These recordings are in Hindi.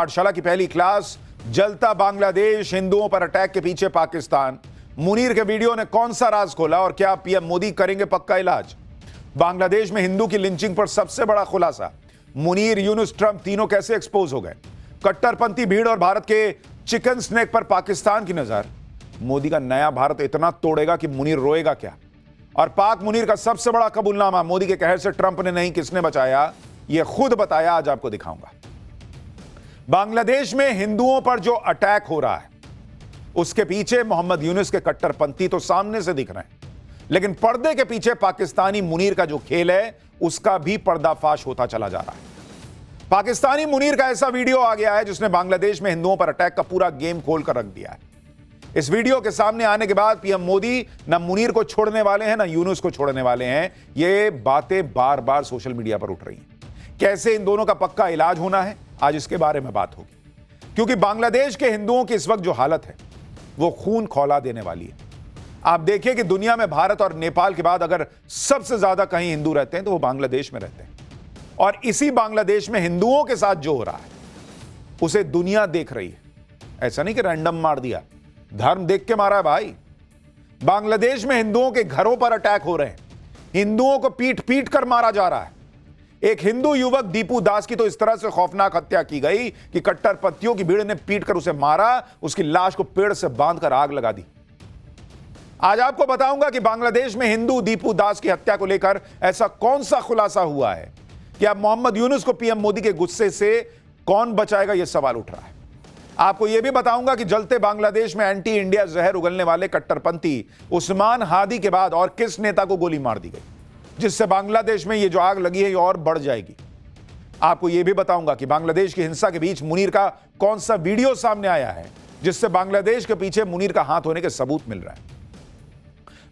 पाठशाला की पहली क्लास, जलता बांग्लादेश, हिंदुओं पर अटैक के पीछे पाकिस्तान। मुनीर के वीडियो ने कौन सा राज खोला और क्या पीएम मोदी करेंगे पक्का इलाज? बांग्लादेश में हिंदू की लिंचिंग पर सबसे बड़ा खुलासा। मुनीर, यूनुस, ट्रंप तीनों कैसे एक्सपोज हो गए? कट्टरपंथी भीड़ और भारत के चिकन स्नैक पर पाकिस्तान की नजर। मोदी का नया भारत इतना तोड़ेगा कि मुनीर रोएगा क्या? और पाक मुनीर का सबसे बड़ा कबूलनामा, मोदी के कहर से ट्रंप ने नहीं किसने बचाया, यह खुद बताया, आज आपको दिखाऊंगा। बांग्लादेश में हिंदुओं पर जो अटैक हो रहा है उसके पीछे मोहम्मद यूनुस के कट्टरपंथी तो सामने से दिख रहे हैं, लेकिन पर्दे के पीछे पाकिस्तानी मुनीर का जो खेल है उसका भी पर्दाफाश होता चला जा रहा है। पाकिस्तानी मुनीर का ऐसा वीडियो आ गया है जिसने बांग्लादेश में हिंदुओं पर अटैक का पूरा गेम खोल कर रख दिया है। इस वीडियो के सामने आने के बाद पीएम मोदी ना मुनीर को छोड़ने वाले हैं ना यूनुस को छोड़ने वाले हैं। ये बातें बार बार सोशल मीडिया पर उठ रही हैं। कैसे इन दोनों का पक्का इलाज होना है, आज इसके बारे में बात होगी, क्योंकि बांग्लादेश के हिंदुओं की इस वक्त जो हालत है वो खून खौला देने वाली है। आप देखिए कि दुनिया में भारत और नेपाल के बाद अगर सबसे ज्यादा कहीं हिंदू रहते हैं तो वो बांग्लादेश में रहते हैं, और इसी बांग्लादेश में हिंदुओं के साथ जो हो रहा है उसे दुनिया देख रही है। ऐसा नहीं कि रैंडम मार दिया, धर्म देख के मारा है भाई। बांग्लादेश में हिंदुओं के घरों पर अटैक हो रहे हैं, हिंदुओं को पीट पीट कर मारा जा रहा है। एक हिंदू युवक दीपू दास की तो इस तरह से खौफनाक हत्या की गई कि कट्टरपंथियों की भीड़ ने पीट कर उसे मारा, उसकी लाश को पेड़ से बांधकर आग लगा दी। आज आपको बताऊंगा कि बांग्लादेश में हिंदू दीपू दास की हत्या को लेकर ऐसा कौन सा खुलासा हुआ है कि अब मोहम्मद यूनुस को पीएम मोदी के गुस्से से कौन बचाएगा, यह सवाल उठ रहा है। आपको यह भी बताऊंगा कि जलते बांग्लादेश में एंटी इंडिया जहर उगलने वाले कट्टरपंथी उस्मान हादी के बाद और किस नेता को गोली मार दी गई जिससे बांग्लादेश में यह जो आग लगी है ये और बढ़ जाएगी। आपको यह भी बताऊंगा कि बांग्लादेश की हिंसा के बीच मुनीर का कौन सा वीडियो सामने आया है जिससे बांग्लादेश के पीछे मुनीर का हाथ होने के सबूत मिल रहा है।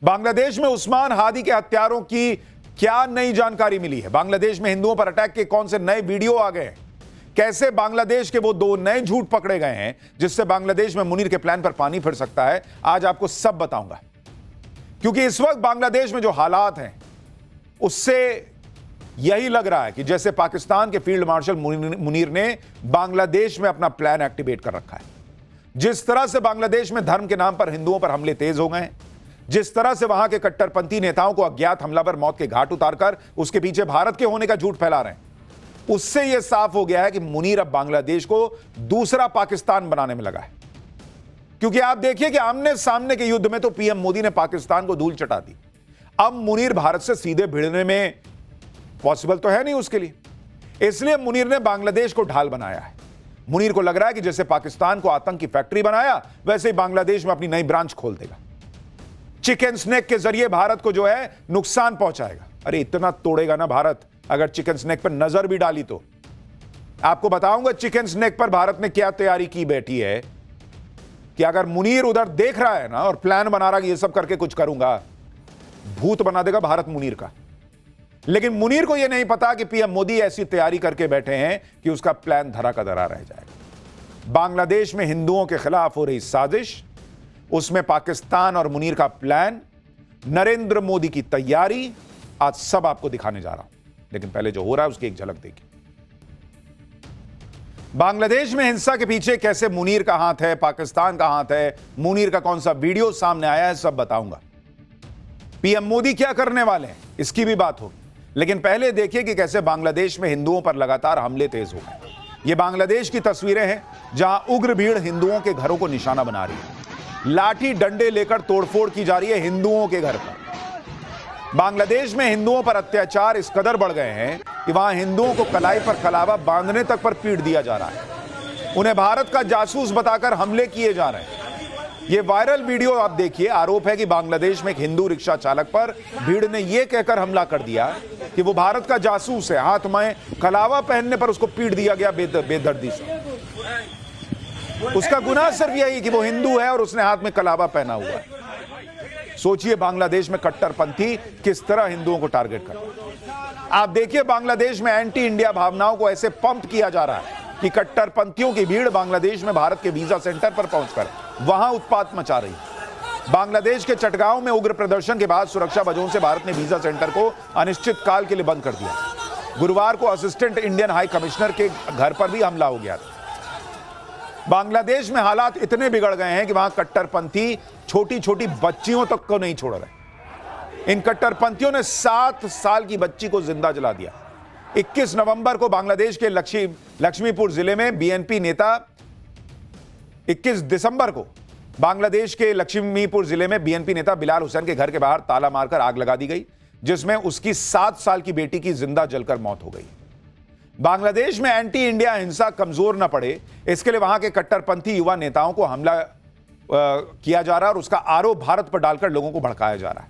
बांग्लादेश में उस्मान हादी के हत्यारों की क्या नई जानकारी मिली है? बांग्लादेश में हिंदुओं पर अटैक के कौन से नए वीडियो आ गए हैं? कैसे बांग्लादेश के वो दो नए झूठ पकड़े गए हैं जिससे बांग्लादेश में मुनीर के प्लान पर पानी फिर सकता है? आज आपको सब बताऊंगा, क्योंकि इस वक्त बांग्लादेश में जो हालात हैं उससे यही लग रहा है कि जैसे पाकिस्तान के फील्ड मार्शल मुनीर ने बांग्लादेश में अपना प्लान एक्टिवेट कर रखा है। जिस तरह से बांग्लादेश में धर्म के नाम पर हिंदुओं पर हमले तेज हो गए हैं, जिस तरह से वहां के कट्टरपंथी नेताओं को अज्ञात हमलावर मौत के घाट उतारकर उसके पीछे भारत के होने का झूठ फैला रहे हैं, उससे यह साफ हो गया है कि मुनीर अब बांग्लादेश को दूसरा पाकिस्तान बनाने में लगा है। क्योंकि आप देखिए कि आमने सामने के युद्ध में तो पीएम मोदी ने पाकिस्तान को धूल चटा दी, अब मुनीर भारत से सीधे भिड़ने में पॉसिबल तो है नहीं उसके लिए, इसलिए मुनीर ने बांग्लादेश को ढाल बनाया है। मुनीर को लग रहा है कि जैसे पाकिस्तान को आतंक की फैक्ट्री बनाया वैसे ही बांग्लादेश में अपनी नई ब्रांच खोल देगा, चिकन स्नैक के जरिए भारत को जो है नुकसान पहुंचाएगा। अरे इतना तोड़ेगा ना भारत, अगर चिकन स्नैक पर नजर भी डाली तो। आपको बताऊंगा चिकन स्नैक पर भारत ने क्या तैयारी की बैठी है कि अगर मुनीर उधर देख रहा है ना और प्लान बना रहा है कि ये सब करके कुछ करूंगा, भूत बना देगा भारत मुनीर का। लेकिन मुनीर को यह नहीं पता कि पीएम मोदी ऐसी तैयारी करके बैठे हैं कि उसका प्लान धरा का धरा रह जाएगा। बांग्लादेश में हिंदुओं के खिलाफ हो रही साजिश, उसमें पाकिस्तान और मुनीर का प्लान, नरेंद्र मोदी की तैयारी, आज सब आपको दिखाने जा रहा हूं। लेकिन पहले जो हो रहा है उसकी एक झलक देखिए। बांग्लादेश में हिंसा के पीछे कैसे मुनीर का हाथ है, पाकिस्तान का हाथ है, मुनीर का कौन सा वीडियो सामने आया है, सब बताऊंगा। पीएम मोदी क्या करने वाले हैं इसकी भी बात होगी, लेकिन पहले देखिए कि कैसे बांग्लादेश में हिंदुओं पर लगातार हमले तेज हो गए। ये बांग्लादेश की तस्वीरें हैं जहां उग्र भीड़ हिंदुओं के घरों को निशाना बना रही है, लाठी डंडे लेकर तोड़फोड़ की जा रही है हिंदुओं के घर पर। बांग्लादेश में हिंदुओं पर अत्याचार इस कदर बढ़ गए हैं कि वहां हिंदुओं को कलाई पर कलावा बांधने तक पर पीट दिया जा रहा है, उन्हें भारत का जासूस बताकर हमले किए जा रहे हैं। यह वायरल वीडियो आप देखिए। आरोप है कि बांग्लादेश में एक हिंदू रिक्शा चालक पर भीड़ ने यह कहकर हमला कर दिया कि वो भारत का जासूस है, हाथ में कलावा पहनने पर उसको पीट दिया गया बेदर्दी से। उसका गुनाह सिर्फ यही कि वो हिंदू है और उसने हाथ में कलावा पहना हुआ है। सोचिए बांग्लादेश में कट्टरपंथी किस तरह हिंदुओं को टारगेट कर। आप देखिए बांग्लादेश में एंटी इंडिया भावनाओं को ऐसे पंप किया जा रहा है कि कट्टरपंथियों की भीड़ बांग्लादेश में भारत के वीजा सेंटर पर पहुंचकर वहां उत्पात मचा रही है। बांग्लादेश के चटगांव में उग्र प्रदर्शन के बाद सुरक्षा वजहों से भारत ने वीजा सेंटर को अनिश्चित काल के लिए बंद कर दिया। गुरुवार को असिस्टेंट इंडियन हाई कमिश्नर के घर पर भी हमला हो गया था। बांग्लादेश में हालात इतने बिगड़ गए हैं कि वहां कट्टरपंथी छोटी छोटी बच्चियों तक को नहीं छोड़ रहे। इन कट्टरपंथियों ने 7 साल की बच्ची को जिंदा जला दिया। 21 नवंबर को बांग्लादेश के लक्ष्मीपुर जिले में बीएनपी नेता 21 दिसंबर को बांग्लादेश के लक्ष्मीपुर जिले में बीएनपी नेता बिलाल हुसैन के घर के बाहर ताला मारकर आग लगा दी गई, जिसमें उसकी 7 साल की बेटी की जिंदा जलकर मौत हो गई। बांग्लादेश में एंटी इंडिया हिंसा कमजोर न पड़े, इसके लिए वहां के कट्टरपंथी युवा नेताओं को हमला किया जा रहा है और उसका आरोप भारत पर डालकर लोगों को भड़काया जा रहा है।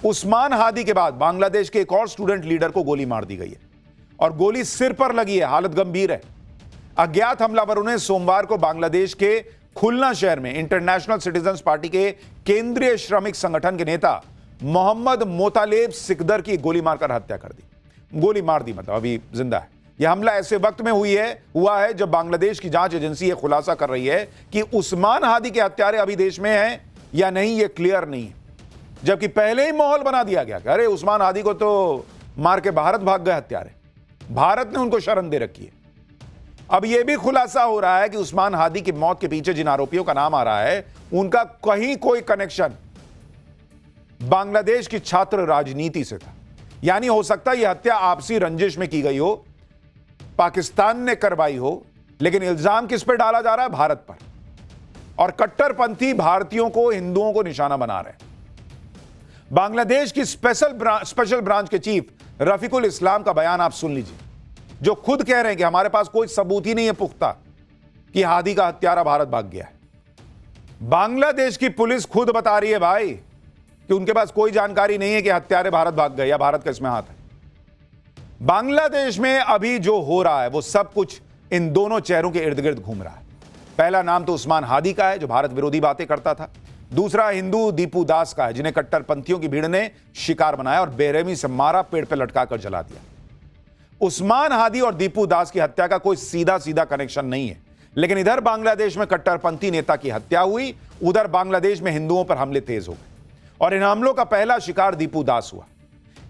उस्मान हादी के बाद बांग्लादेश के एक और स्टूडेंट लीडर को गोली मार दी गई है और गोली सिर पर लगी है, हालत गंभीर है। अज्ञात हमलावरों ने सोमवार को बांग्लादेश के खुलना शहर में इंटरनेशनल सिटीजन्स पार्टी के केंद्रीय श्रमिक संगठन के नेता मोहम्मद मोतालेब सिकदर की गोली मारकर हत्या कर दी। गोली मार दी मतलब अभी जिंदा है। यह हमला ऐसे वक्त में हुआ है जब बांग्लादेश की जांच एजेंसी यह खुलासा कर रही है कि उस्मान हादी के हत्यारे अभी देश में हैं या नहीं, यह क्लियर नहीं है। जबकि पहले ही माहौल बना दिया गया कि अरे उस्मान हादी को तो मार के भारत भाग गए हत्यारे, भारत ने उनको शरण दे रखी है। अब यह भी खुलासा हो रहा है कि उस्मान हादी की मौत के पीछे जिन आरोपियों का नाम आ रहा है उनका कहीं कोई कनेक्शन बांग्लादेश की छात्र राजनीति से था। यानी हो सकता है यह हत्या आपसी रंजिश में की गई हो, पाकिस्तान ने करवाई हो, लेकिन इल्जाम किस पर डाला जा रहा है? भारत पर। और कट्टरपंथी भारतीयों को, हिंदुओं को निशाना बना रहे हैं। बांग्लादेश की स्पेशल ब्रांच के चीफ रफीकुल इस्लाम का बयान आप सुन लीजिए, जो खुद कह रहे हैं कि हमारे पास कोई सबूत ही नहीं है पुख्ता कि हादी का हत्यारा भारत भाग गया है। बांग्लादेश की पुलिस खुद बता रही है भाई कि उनके पास कोई जानकारी नहीं है कि हत्यारे भारत भाग गए या भारत का इसमें हाथ है। बांग्लादेश में अभी जो हो रहा है वो सब कुछ इन दोनों चेहरों के इर्द गिर्द घूम रहा है। पहला नाम तो उस्मान हादी का है जो भारत विरोधी बातें करता था। दूसरा हिंदू दीपू दास का है जिन्हें कट्टरपंथियों की भीड़ ने शिकार बनाया और बेरहमी से मारा, पेड़ पर लटकाकर जला दिया। उस्मान हादी और दीपू दास की हत्या का कोई सीधा सीधा कनेक्शन नहीं है, लेकिन इधर बांग्लादेश में कट्टरपंथी नेता की हत्या हुई, उधर बांग्लादेश में हिंदुओं पर हमले तेज हो गए और इन हमलों का पहला शिकार दीपू दास हुआ।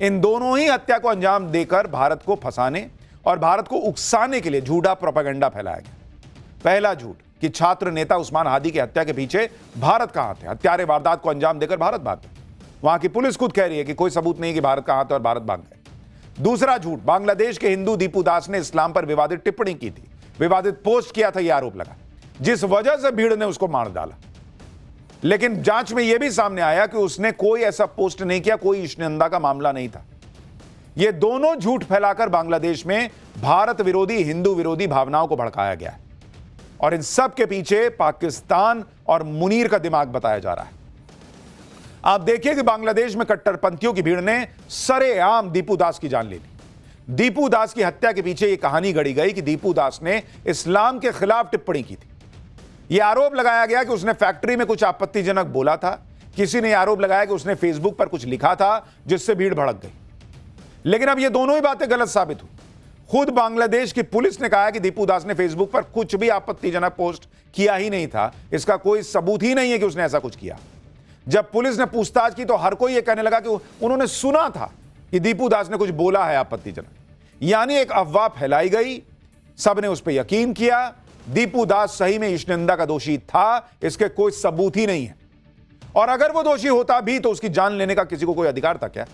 इन दोनों ही हत्या को अंजाम देकर भारत को फंसाने और भारत को उकसाने के लिए झूठा प्रोपेगेंडा फैलाया गया। पहला झूठ कि छात्र नेता उस्मान हादी की हत्या के पीछे भारत का हाथ है, हत्यारे वारदात को अंजाम देकर भारत भाग गए। वहां की पुलिस खुद कह रही है कि कोई सबूत नहीं कि भारत का हाथ है और भारत भाग गए। दूसरा झूठ, बांग्लादेश के हिंदू दीपू दास ने इस्लाम पर विवादित टिप्पणी की थी, विवादित पोस्ट किया था, यह आरोप लगा, जिस वजह से भीड़ ने उसको मार डाला। लेकिन जांच में यह भी सामने आया कि उसने कोई ऐसा पोस्ट नहीं किया, कोई इश्निंदा का मामला नहीं था। ये दोनों झूठ फैलाकर बांग्लादेश में भारत विरोधी, हिंदू विरोधी भावनाओं को भड़काया गया है और इन सब के पीछे पाकिस्तान और मुनीर का दिमाग बताया जा रहा है। आप देखिए कि बांग्लादेश में कट्टरपंथियों की भीड़ ने सरेआम दीपू दास की जान ले ली। दीपू दास की हत्या के पीछे यह कहानी गढ़ी गई कि दीपू दास ने इस्लाम के खिलाफ टिप्पणी की थी। यह आरोप लगाया गया कि उसने फैक्ट्री में कुछ आपत्तिजनक बोला था। किसी ने आरोप लगाया कि उसने फेसबुक पर कुछ लिखा था जिससे भीड़ भड़क गई। लेकिन अब ये दोनों ही बातें गलत साबित हुई। खुद बांग्लादेश की पुलिस ने कहा कि दीपू दास ने फेसबुक पर कुछ भी आपत्तिजनक पोस्ट किया ही नहीं था, इसका कोई सबूत ही नहीं है कि उसने ऐसा कुछ किया। जब पुलिस ने पूछताछ की तो हर कोई यह कहने लगा कि उन्होंने सुना था कि दीपू दास ने कुछ बोला है आपत्तिजनक, यानी एक अफवाह फैलाई गई, सबने उस पर यकीन किया। दीपू दास सही में इश्निंदा का दोषी था, इसके कोई सबूत ही नहीं है। और अगर वो दोषी होता भी तो उसकी जान लेने का किसी को कोई अधिकार था क्या?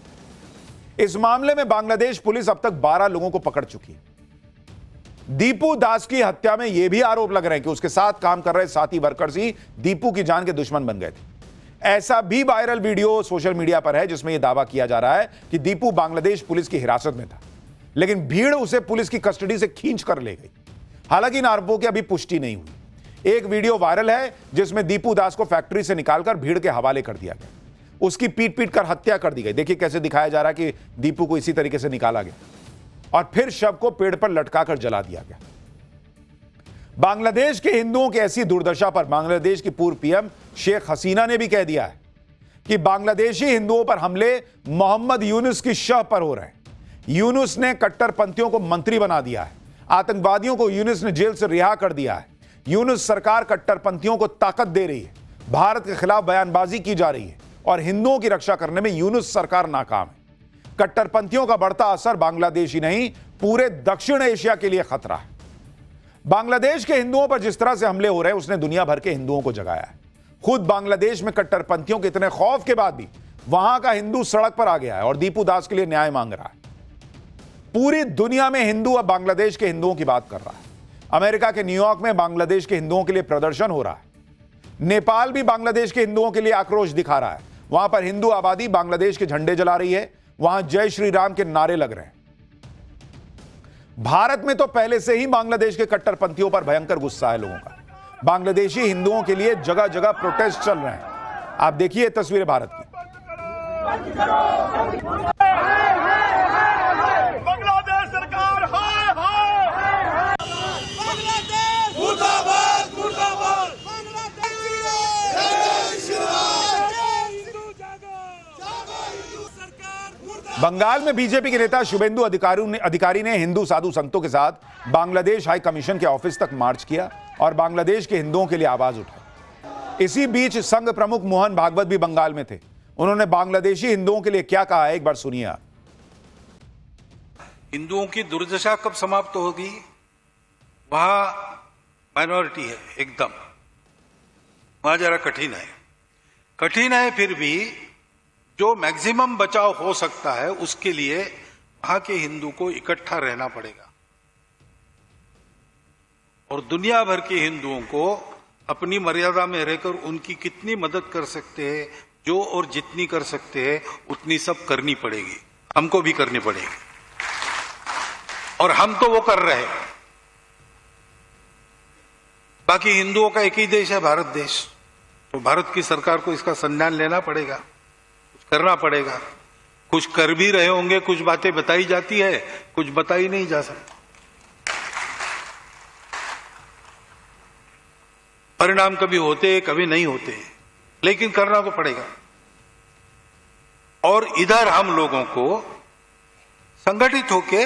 इस मामले में बांग्लादेश पुलिस अब तक 12 लोगों को पकड़ चुकी है। दीपू दास की हत्या में यह भी आरोप लग रहे हैं कि उसके साथ काम कर रहे साथी वर्कर्स ही दीपू की जान के दुश्मन बन गए थे। ऐसा भी वायरल वीडियो सोशल मीडिया पर है जिसमें यह दावा किया जा रहा है कि दीपू बांग्लादेश पुलिस की हिरासत में था, लेकिन भीड़ उसे पुलिस की कस्टडी से खींच कर ले गई। हालांकि इन आरोपों की अभी पुष्टि नहीं हुई। एक वीडियो वायरल है जिसमें दीपू दास को फैक्ट्री से निकालकर भीड़ के हवाले कर दिया गया, उसकी पीट पीट कर हत्या कर दी गई। देखिए कैसे दिखाया जा रहा है कि दीपू को इसी तरीके से निकाला गया और फिर शव को पेड़ पर लटकाकर जला दिया गया। बांग्लादेश के हिंदुओं की ऐसी दुर्दशा पर बांग्लादेश की पूर्व पीएम शेख हसीना ने भी कह दिया है कि बांग्लादेशी हिंदुओं पर हमले मोहम्मद यूनुस की शह पर हो रहे हैं। यूनुस ने कट्टरपंथियों को मंत्री बना दिया है, आतंकवादियों को यूनुस ने जेल से रिहा कर दिया है। यूनुस सरकार कट्टरपंथियों को ताकत दे रही है, भारत के खिलाफ बयानबाजी की जा रही है और हिंदुओं की रक्षा करने में यूनुस सरकार नाकाम है। कट्टरपंथियों का बढ़ता असर बांग्लादेश ही नहीं, पूरे दक्षिण एशिया के लिए खतरा है। बांग्लादेश के हिंदुओं पर जिस तरह से हमले हो रहे हैं उसने दुनिया भर के हिंदुओं को जगाया है। खुद बांग्लादेश में कट्टरपंथियों के इतने खौफ के बाद भी वहां का हिंदू सड़क पर आ गया है और दीपू दास के लिए न्याय मांग रहा है। पूरी दुनिया में हिंदू अब बांग्लादेश के हिंदुओं की बात कर रहा है। अमेरिका के न्यूयॉर्क में बांग्लादेश के हिंदुओं के लिए प्रदर्शन हो रहा है। नेपाल भी बांग्लादेश के हिंदुओं के लिए आक्रोश दिखा रहा है। वहां पर हिंदू आबादी बांग्लादेश के झंडे जला रही है, वहां जय श्री राम के नारे लग रहे हैं। भारत में तो पहले से ही बांग्लादेश के कट्टरपंथियों पर भयंकर गुस्सा है लोगों का। बांग्लादेशी हिंदुओं के लिए जगह जगह प्रोटेस्ट चल रहे हैं। आप देखिए तस्वीरें भारत की। बांग्लादेश सरकार हाय हाय, बांग्लादेश मुर्दाबाद मुर्दाबाद, बांग्लादेश हिंदू जागो हिंदू सरकार मुर्दाबाद। बंगाल में बीजेपी के नेता शुभेंदु अधिकारी ने हिंदू साधु संतों के साथ बांग्लादेश हाई कमीशन के ऑफिस तक मार्च किया और बांग्लादेश के हिंदुओं के लिए आवाज उठाई। इसी बीच संघ प्रमुख मोहन भागवत भी बंगाल में थे। उन्होंने बांग्लादेशी हिंदुओं के लिए क्या कहा है, एक बार सुनिए आप। हिंदुओं की दुर्दशा कब समाप्त होगी? वहां माइनॉरिटी है एकदम, वहां जरा कठिन है, फिर भी जो मैक्सिमम बचाव हो सकता है उसके लिए वहां के हिंदू को इकट्ठा रहना पड़ेगा और दुनिया भर के हिंदुओं को अपनी मर्यादा में रहकर उनकी कितनी मदद कर सकते हैं, जो और जितनी कर सकते हैं उतनी सब करनी पड़ेगी, हमको भी करनी पड़ेगी और हम तो वो कर रहे हैं। बाकी हिंदुओं का एक ही देश है, भारत देश, तो भारत की सरकार को इसका संज्ञान लेना पड़ेगा, कुछ करना पड़ेगा। कुछ कर भी रहे होंगे, कुछ बातें बताई जाती है, कुछ बताई नहीं जा सकती। परिणाम कभी होते कभी नहीं होते, लेकिन करना तो पड़ेगा। और इधर हम लोगों को संगठित होके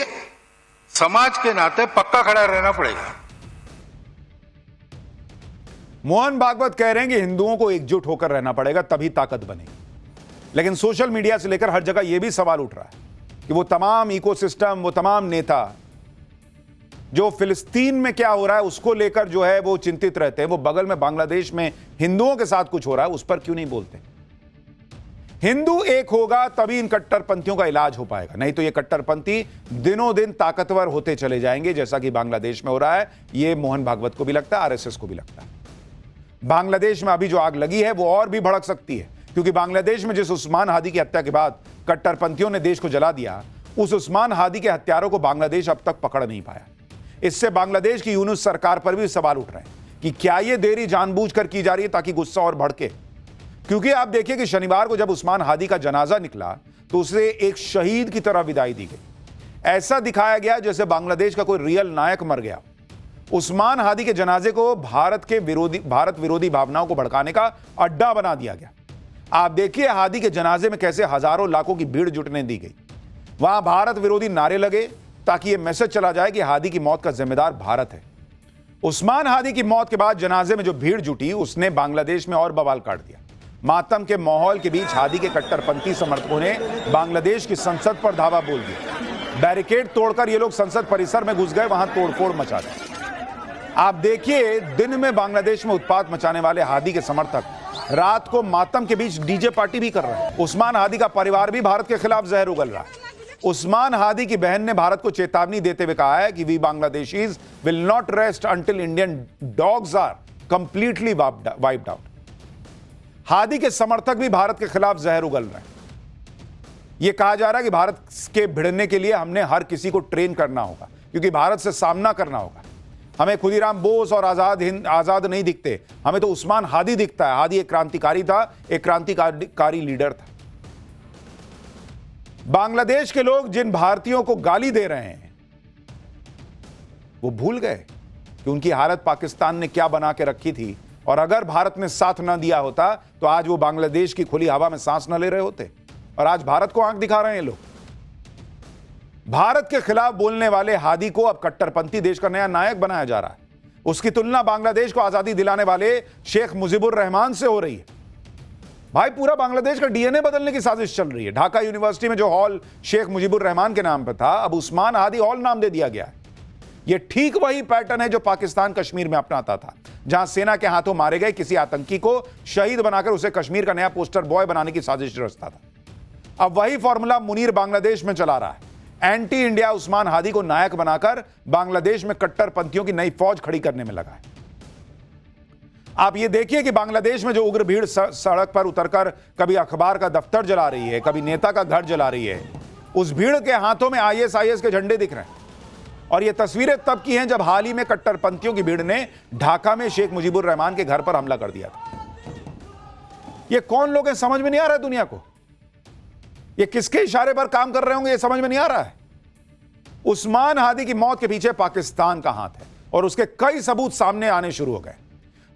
समाज के नाते पक्का खड़ा रहना पड़ेगा। मोहन भागवत कह रहे हैं कि हिंदुओं को एकजुट होकर रहना पड़ेगा, तभी ताकत बनेगी। लेकिन सोशल मीडिया से लेकर हर जगह यह भी सवाल उठ रहा है कि वो तमाम इकोसिस्टम, वो तमाम नेता जो फिलिस्तीन में क्या हो रहा है उसको लेकर जो है वो चिंतित रहते हैं, वो बगल में बांग्लादेश में हिंदुओं के साथ कुछ हो रहा है उस पर क्यों नहीं बोलते? हिंदू एक होगा तभी इन कट्टरपंथियों का इलाज हो पाएगा, नहीं तो ये कट्टरपंथी दिनों दिन ताकतवर होते चले जाएंगे, जैसा कि बांग्लादेश में हो रहा है। ये मोहन भागवत को भी लगता है, आरएसएस को भी लगता है। बांग्लादेश में अभी जो आग लगी है वो और भी भड़क सकती है, क्योंकि बांग्लादेश में जिस उस्मान हादी की हत्या के बाद कट्टरपंथियों ने देश को जला दिया, उस उस्मान हादी के हत्यारों को बांग्लादेश अब तक पकड़ नहीं पाया। इससे बांग्लादेश की यूनुस सरकार पर भी सवाल उठ रहे हैं कि क्या यह देरी जानबूझकर की जा रही है ताकि गुस्सा और भड़के। क्योंकि आप देखिए कि शनिवार को जब उस्मान हादी का जनाजा निकला तो उसे एक शहीद की तरह विदाई दी गई। ऐसा दिखाया गया जैसे बांग्लादेश का कोई रियल नायक मर गया। उस्मान हादी के जनाजे को भारत विरोधी भावनाओं को भड़काने का अड्डा बना दिया गया। आप देखिए हादी के जनाजे में कैसे हजारों लाखों की भीड़ जुटने दी गई। वहां भारत विरोधी नारे लगे ताकि यह मैसेज चला जाए कि हादी की मौत का जिम्मेदार भारत है। उस्मान हादी की मौत के बाद जनाजे में जो भीड़ जुटी उसने बांग्लादेश में और बवाल काट दिया। मातम के माहौल के बीच हादी के कट्टरपंथी समर्थकों ने बांग्लादेश की संसद पर धावा बोल दिया। बैरिकेड तोड़कर ये लोग संसद परिसर में घुस गए, वहां तोड़फोड़ मचा दी। आप देखिए दिन में बांग्लादेश में उत्पात मचाने वाले हादी के समर्थक रात को मातम के बीच डीजे पार्टी भी कर रहे हैं। उस्मान हादी का परिवार भी भारत के खिलाफ जहर उगल रहा है। उस्मान हादी की बहन ने भारत को चेतावनी देते हुए कहा है कि we Bangladeshis will not rest until Indian dogs are completely wiped out. Hadi के समर्थक भी भारत के खिलाफ जहर उगल रहे हैं। यह कहा जा रहा है कि भारत के भिड़ने के लिए हमने हर किसी को ट्रेन करना होगा, क्योंकि भारत से सामना करना होगा। हमें खुदीराम बोस और आजाद नहीं दिखते, हमें तो उस्मान हादी दिखता है। हादी एक क्रांतिकारी था, एक क्रांतिकारी लीडर था। बांग्लादेश के लोग जिन भारतीयों को गाली दे रहे हैं वो भूल गए कि उनकी हालत पाकिस्तान ने क्या बना के रखी थी, और अगर भारत ने साथ ना दिया होता तो आज वो बांग्लादेश की खुली हवा में सांस न ले रहे होते, और आज भारत को आंख दिखा रहे हैं लोग। भारत के खिलाफ बोलने वाले हादी को अब कट्टरपंथी देश का नया नायक बनाया जा रहा है। उसकी तुलना बांग्लादेश को आजादी दिलाने वाले शेख मुजीबुर रहमान से हो रही है। भाई पूरा बांग्लादेश का डीएनए बदलने की साजिश चल रही है। ढाका यूनिवर्सिटी में जो हॉल शेख मुजीबुर रहमान के नाम पर था, अब उस्मान हादी हॉल नाम दे दिया गया है। यह ठीक वही पैटर्न है जो पाकिस्तान कश्मीर में अपनाता था, जहां सेना के हाथों मारे गए किसी आतंकी को शहीद बनाकर उसे कश्मीर का नया पोस्टर बॉय बनाने की साजिश रचता था। अब वही फॉर्मूला मुनीर बांग्लादेश में चला रहा है। एंटी इंडिया उस्मान हादी को नायक बनाकर बांग्लादेश में कट्टरपंथियों की नई फौज खड़ी करने में लगा है। आप ये देखिए कि बांग्लादेश में जो उग्र भीड़ सड़क पर उतरकर कभी अखबार का दफ्तर जला रही है, कभी नेता का घर जला रही है, उस भीड़ के हाथों में आईएसआईएस के झंडे दिख रहे हैं। और ये तस्वीरें तब की हैं जब हाल ही में कट्टरपंथियों की भीड़ ने ढाका में शेख मुजीबुर रहमान के घर पर हमला कर दिया था। ये कौन लोग हैं, समझ में नहीं आ रहा है दुनिया को। ये किसके इशारे पर काम कर रहे होंगे, ये समझ में नहीं आ रहा है। उस्मान हादी की मौत के पीछे पाकिस्तान का हाथ है और उसके कई सबूत सामने आने शुरू हो गए।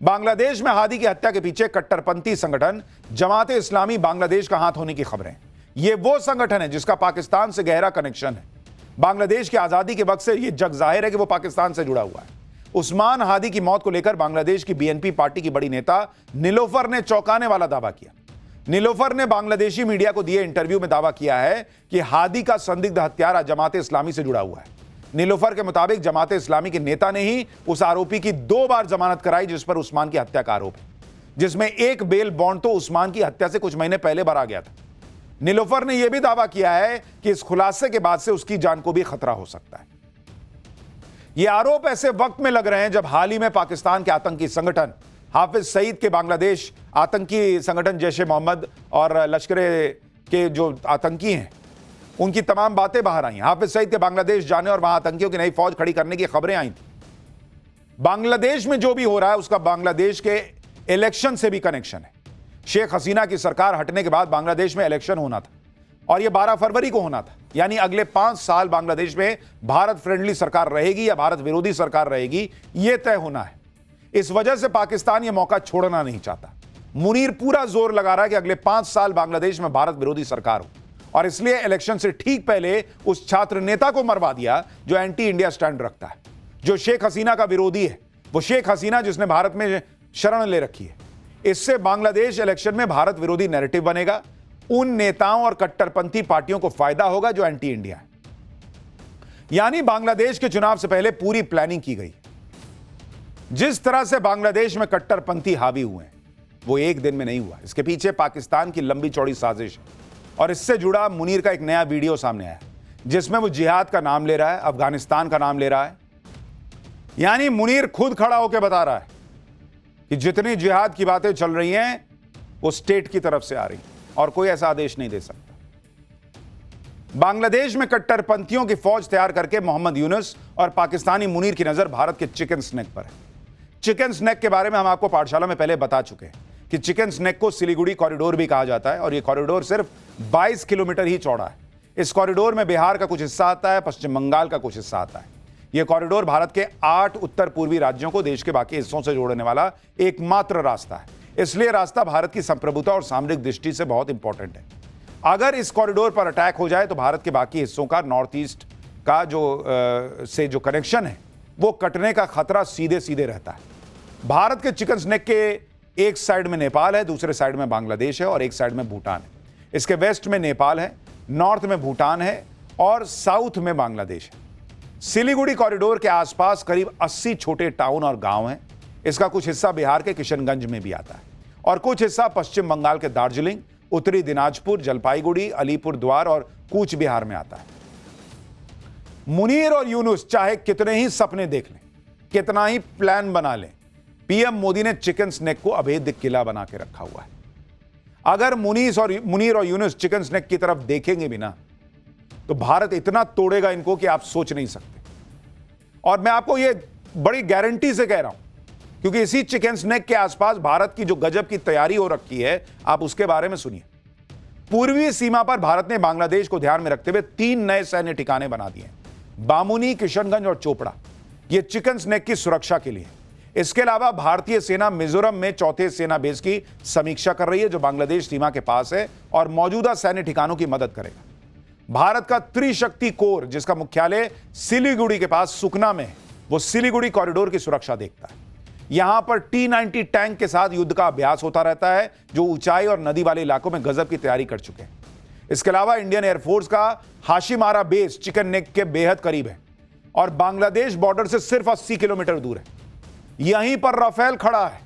बांग्लादेश में हादी की हत्या के पीछे कट्टरपंथी संगठन जमाते इस्लामी बांग्लादेश का हाथ होने की खबरें। यह वो संगठन है जिसका पाकिस्तान से गहरा कनेक्शन है। बांग्लादेश की आजादी के वक्त से यह जग जाहिर है कि वो पाकिस्तान से जुड़ा हुआ है। उस्मान हादी की मौत को लेकर बांग्लादेश की बीएनपी पार्टी की बड़ी नेता नीलोफर ने चौंकाने वाला दावा किया। नीलोफर ने बांग्लादेशी मीडिया को दिए इंटरव्यू में दावा किया है कि हादी का संदिग्ध हत्यारा जमाते इस्लामी से जुड़ा हुआ है। नीलोफर के मुताबिक जमाते इस्लामी के नेता ने ही उस आरोपी की 2 बार जमानत कराई जिस पर उस्मान की हत्या का आरोप है, जिसमें एक बेल बॉन्ड तो उस्मान की हत्या से कुछ महीने पहले भरा गया था। नीलोफर ने यह भी दावा किया है कि इस खुलासे के बाद से उसकी जान को भी खतरा हो सकता है। ये आरोप ऐसे वक्त में लग रहे हैं जब हाल ही में पाकिस्तान के आतंकी संगठन हाफिज सईद के बांग्लादेश आतंकी संगठन जैश-ए मोहम्मद और लश्कर के जो आतंकी हैं उनकी तमाम बातें बाहर आई। हाफिज सईद के बांग्लादेश जाने और वहां आतंकियों की नई फौज खड़ी करने की खबरें आई थी। बांग्लादेश में जो भी हो रहा है उसका बांग्लादेश के इलेक्शन से भी कनेक्शन है। शेख हसीना की सरकार हटने के बाद बांग्लादेश में इलेक्शन होना था और यह 12 फरवरी को होना था। यानी अगले 5 साल बांग्लादेश में भारत फ्रेंडली सरकार रहेगी या भारत विरोधी सरकार रहेगी, यह तय होना है। इस वजह से पाकिस्तान यह मौका छोड़ना नहीं चाहता। मुनीर पूरा जोर लगा रहा है कि अगले 5 साल बांग्लादेश में भारत विरोधी सरकार हो और इसलिए इलेक्शन से ठीक पहले उस छात्र नेता को मरवा दिया जो एंटी इंडिया स्टैंड रखता है, जो शेख हसीना का विरोधी है, वो शेख हसीना जिसने भारत में शरण ले रखी है। इससे बांग्लादेश इलेक्शन में भारत विरोधी नैरेटिव बनेगा। उन नेताओं और कट्टरपंथी पार्टियों को फायदा होगा जो एंटी इंडिया है। यानी बांग्लादेश के चुनाव से पहले पूरी प्लानिंग की गई। जिस तरह से बांग्लादेश में कट्टरपंथी हावी हुए हैं वो एक दिन में नहीं हुआ। इसके पीछे पाकिस्तान की लंबी चौड़ी साजिश है और इससे जुड़ा मुनीर का एक नया वीडियो सामने आया जिसमें वो जिहाद का नाम ले रहा है, अफगानिस्तान का नाम ले रहा है। यानी मुनीर खुद खड़ा होकर बता रहा है कि जितनी जिहाद की बातें चल रही हैं वो स्टेट की तरफ से आ रही और कोई ऐसा आदेश नहीं दे सकता। बांग्लादेश में कट्टरपंथियों की फौज तैयार करके मोहम्मद यूनुस और पाकिस्तानी मुनीर की नजर भारत के चिकन स्नैक पर है। चिकन स्नैक के बारे में हम आपको पाठशाला में पहले बता चुके हैं कि चिकन स्नैक को सिलीगुड़ी कॉरिडोर भी कहा जाता है और यह कॉरिडोर सिर्फ 22 किलोमीटर ही चौड़ा है। इस कॉरिडोर में बिहार का कुछ हिस्सा आता है, पश्चिम बंगाल का कुछ हिस्सा आता है। यह कॉरिडोर भारत के 8 उत्तर पूर्वी राज्यों को देश के बाकी हिस्सों से जोड़ने वाला एकमात्र रास्ता है। इसलिए रास्ता भारत की संप्रभुता और सामरिक दृष्टि से बहुत इंपॉर्टेंट है। अगर इस कॉरिडोर पर अटैक हो जाए तो भारत के बाकी हिस्सों का नॉर्थ ईस्ट का जो कनेक्शन है वो कटने का खतरा सीधे सीधे रहता है। भारत के चिकन स्नैक के एक साइड में नेपाल है, दूसरे साइड में बांग्लादेश है और एक साइड में भूटान है। इसके वेस्ट में नेपाल है, नॉर्थ में भूटान है और साउथ में बांग्लादेश है। सिलीगुड़ी कॉरिडोर के आसपास करीब 80 छोटे टाउन और गांव हैं। इसका कुछ हिस्सा बिहार के किशनगंज में भी आता है और कुछ हिस्सा पश्चिम बंगाल के दार्जिलिंग, उत्तरी दिनाजपुर, जलपाईगुड़ी, अलीपुर द्वार और कूच बिहार में आता है। मुनीर और यूनुस चाहे कितने ही सपने देख लें, कितना ही प्लान बना लें, पीएम मोदी ने चिकन स्नैक को अभेद्य किला बना के रखा हुआ है। अगर मुनीर और यूनुस चिकन स्नैक की तरफ देखेंगे भी ना तो भारत इतना तोड़ेगा इनको कि आप सोच नहीं सकते। और मैं आपको यह बड़ी गारंटी से कह रहा हूं क्योंकि इसी चिकन स्नैक के आसपास भारत की जो गजब की तैयारी हो रखी है, आप उसके बारे में सुनिए। पूर्वी सीमा पर भारत ने बांग्लादेश को ध्यान में रखते हुए 3 नए सैन्य ठिकाने बना दिए, बामुनी, किशनगंज और चोपड़ा। यह चिकन स्नैक की सुरक्षा के लिए। इसके अलावा भारतीय सेना मिजोरम में 4थे सेना बेस की समीक्षा कर रही है जो बांग्लादेश सीमा के पास है और मौजूदा सैन्य ठिकानों की मदद करेगा। भारत का त्रिशक्ति कोर जिसका मुख्यालय सिलीगुड़ी के पास सुकना में है, वो सिलीगुड़ी कॉरिडोर की सुरक्षा देखता है। यहां पर T-90 टैंक के साथ युद्ध का अभ्यास होता रहता है जो ऊंचाई और नदी वाले इलाकों में गजब की तैयारी कर चुके हैं। इसके अलावा इंडियन एयरफोर्स का हाशिमारा बेस चिकन नेक के बेहद करीब है। और बांग्लादेश बॉर्डर से सिर्फ 80 किलोमीटर दूर है। यहीं पर राफेल खड़ा है,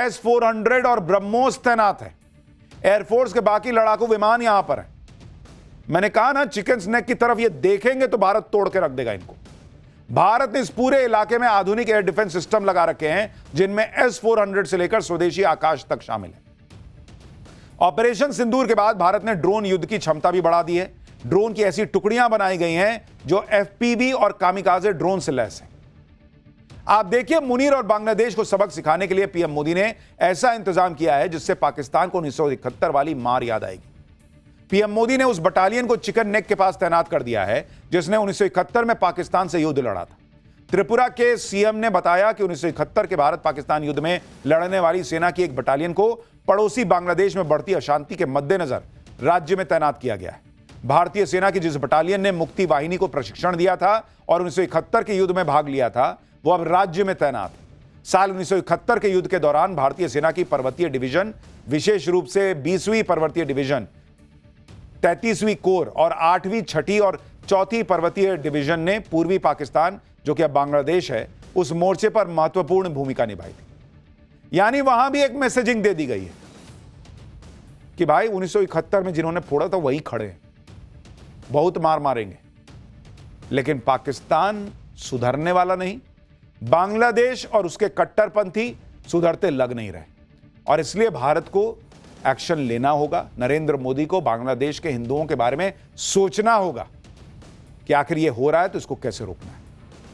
S-400 और ब्रह्मोस तैनात है। एयरफोर्स के बाकी लड़ाकू विमान यहां पर है। मैंने कहा ना, चिकन स्नैक की तरफ ये देखेंगे तो भारत तोड़ के रख देगा इनको। भारत ने इस पूरे इलाके में आधुनिक एयर डिफेंस सिस्टम लगा रखे हैं, जिनमें S-400 से लेकर स्वदेशी आकाश तक शामिल है। ऑपरेशन सिंदूर के बाद भारत ने ड्रोन युद्ध की क्षमता भी बढ़ा दी है। ड्रोन की ऐसी टुकड़ियां बनाई गई हैं जो FPV और कामिकाजे ड्रोन से लैस हैं। आप देखिए, मुनीर और बांग्लादेश को सबक सिखाने के लिए पीएम मोदी ने ऐसा इंतजाम किया है जिससे पाकिस्तान को 1971 वाली मार याद आएगी। पीएम मोदी ने उस बटालियन को चिकन नेक के पास तैनात कर दिया है जिसने 1971 में पाकिस्तान से युद्ध लड़ा था। त्रिपुरा के सीएम ने बताया कि 1971 के भारत पाकिस्तान युद्ध में लड़ने वाली सेना की एक बटालियन को पड़ोसी बांग्लादेश में बढ़ती अशांति के मद्देनजर राज्य में तैनात किया गया है। भारतीय सेना की जिस बटालियन ने मुक्ति वाहिनी को प्रशिक्षण दिया था और 1971 के युद्ध में भाग लिया था, वो अब राज्य में तैनात है। साल 1971 के युद्ध के दौरान भारतीय सेना की पर्वतीय डिवीजन, विशेष रूप से 20वीं पर्वतीय डिवीजन, 33वीं कोर और 8वीं, 6ठी और 4थी पर्वतीय डिवीजन ने पूर्वी पाकिस्तान, जो कि अब बांग्लादेश है, उस मोर्चे पर महत्वपूर्ण भूमिका निभाई थी। यानी वहां भी एक मैसेजिंग दे दी गई है कि भाई 1971 में जिन्होंने फोड़ा था वही खड़े हैं, बहुत मार मारेंगे। लेकिन पाकिस्तान सुधरने वाला नहीं, बांग्लादेश और उसके कट्टरपंथी सुधरते लग नहीं रहे, और इसलिए भारत को एक्शन लेना होगा। नरेंद्र मोदी को बांग्लादेश के हिंदुओं के बारे में सोचना होगा कि आखिर ये हो रहा है तो इसको कैसे रोकना है।